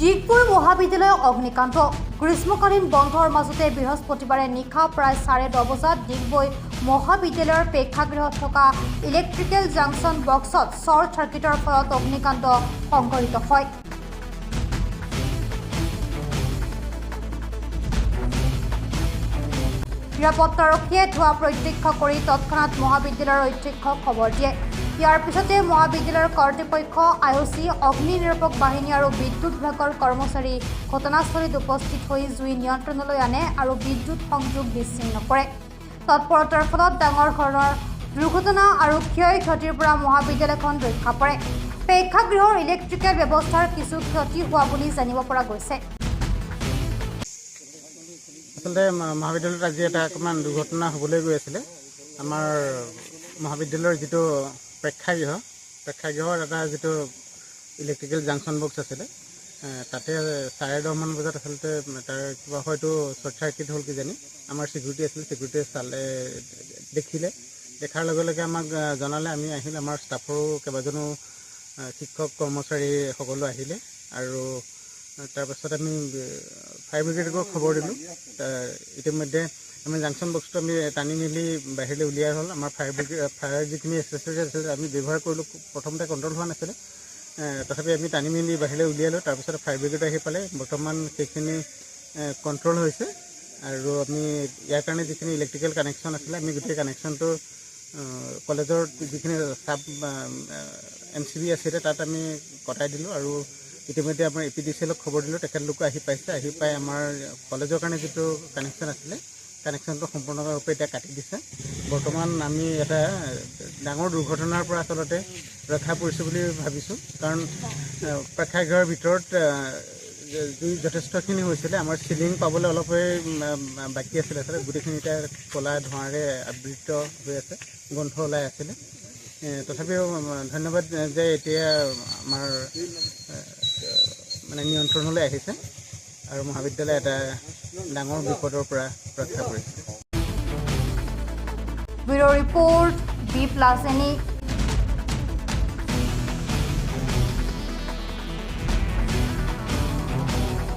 ডিগবৈ মহাবিদ্যালয় অগ্নিকাণ্ড গ্ৰীষ্মকালীন বন্ধৰ মাজতে বৃহস্পতিবাৰে নিশা প্ৰায় 10:30 বজাত ডিগবৈ মহাবিদ্যালয়ৰ প্ৰেক্ষাগৃহত থকা ইলেক্ট্ৰিকেল জাংচন বক্সত শ্বৰ্ট চাৰ্কিটৰ ফলত অগ্নিকাণ্ড সংঘটিত হয়। নিৰাপত্তাৰক্ষীয়ে ধোঁৱা প্ৰত্যক্ষ কৰি তৎক্ষণাত মহাবিদ্যালয়ৰ অধ্যক্ষক খবৰ দিয়ে। ইয়াৰ পিছতে মহাবিদ্যালয়ৰ কৰ্তৃপক্ষ IOC অগ্নি নিৰ্বাপক বাহিনী আৰু বিদ্যুৎ বিভাগৰ কৰ্মচাৰী ঘটনাস্থলীত উপস্থিত হৈ জুই নিয়ন্ত্ৰণলৈ আনে আৰু বিদ্যুৎ সংযোগ বিচ্ছিন্ন কৰে। তৎপৰতাৰ ফলত ডাঙৰ ধৰণৰ দুৰ্ঘটনা আৰু ক্ষয় ক্ষতিৰ পৰা মহাবিদ্যালয়খন ৰক্ষা পৰে। প্ৰেক্ষাগৃহৰ ইলেক্ট্ৰিকেল ব্যৱস্থাৰ কিছু ক্ষতি হোৱা বুলি জানিব পৰা গৈছে। আচলতে মহাবিদ্যালয়ত আজি এটা অকণমান দুৰ্ঘটনা হ'বলৈ গৈ আছিলে। আমাৰ মহাবিদ্যালয়ৰ যিটো প্ৰেক্ষাগৃহৰ এটা যিটো ইলেক্ট্ৰিকেল জাংচন বক্স আছিলে, তাতে 10:30 বজাত আচলতে তাৰ কিবা হয়তো শ্বৰ্ট চাৰ্কিট হ'ল কিজানি। আমাৰ ছিকিউৰিটি আছিলে, ছিকিউৰিটিয়ে দেখাৰ লগে লগে আমাক জনালে। আমি আহিলে, আমাৰ ষ্টাফৰো কেইবাজনো শিক্ষক কৰ্মচাৰী সকলো আহিলে আৰু তাৰপাছত আমি ফায়াৰ ব্ৰিগেডকো খবৰ দিলোঁ। ইতিমধ্যে আমি জাংচন বক্সটো আমি টানি মেলি বাহিৰলৈ উলিয়াই হ'ল। আমাৰ ফায়াৰ যিখিনি এচেছৰিজ আছিলে আমি ব্যৱহাৰ কৰিলোঁ। প্ৰথমতে কণ্ট্ৰল হোৱা নাছিলে, তথাপি আমি টানি মেলি বাহিৰলৈ উলিয়ালোঁ। তাৰপিছত ফায়াৰ ব্ৰিগেড আহি পালে। বৰ্তমান সেইখিনি কণ্ট্ৰল হৈছে আৰু আমি ইয়াৰ কাৰণে যিখিনি ইলেক্ট্ৰিকেল কানেকশ্যন আছিলে, আমি গোটেই কানেকশ্যনটো কলেজৰ যিখিনি চাব MCB আছিলে তাত আমি কটাই দিলোঁ আৰু ইতিমধ্যে আমাৰ APDCLক খবৰ দিলোঁ। তেখেতলোকো আহি পাই আমাৰ কলেজৰ কাৰণে যিটো কানেকশ্যন আছিলে, কানেকশ্যনটো সম্পূৰ্ণৰূপে এতিয়া কাটি দিছে। বৰ্তমান আমি এটা ডাঙৰ দুৰ্ঘটনাৰ পৰা আচলতে ৰক্ষা পৰিছোঁ বুলি ভাবিছোঁ, কাৰণ প্ৰেক্ষাগৃহৰ ভিতৰত জুই যথেষ্টখিনি হৈছিলে। আমাৰ চিলিং পাবলৈ অলপে বাকী আছিলে। আচলতে গোটেইখিনি এতিয়া ক'লা ধোঁৱাৰে আবৃত হৈ আছে, গোন্ধ ওলাই আছিলে। তথাপিও ধন্যবাদ যে এতিয়া আমাৰ নিয়ন্ত্ৰণলৈ আহিছে আৰু মহাবিদ্যালয় এটা ডাঙৰ বিপদৰ পৰা ৰক্ষা পৰিছে। Bureau' report B+NE।